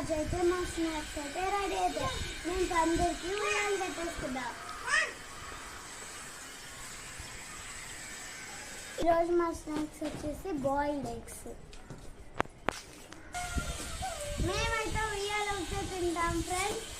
ఈరోజు అయితే మా స్నాక్స్ అయితే రెడీ అయితే నేను అందరికీ ఉయ్యాలు కట్టేసుకుందాం. ఈరోజు మా స్నాక్స్ వచ్చేసి బాయిల్డ్ ఎగ్స్. మేమైతే ఉయ్యాలు ఒకటే తింటాం ఫ్రెండ్స్.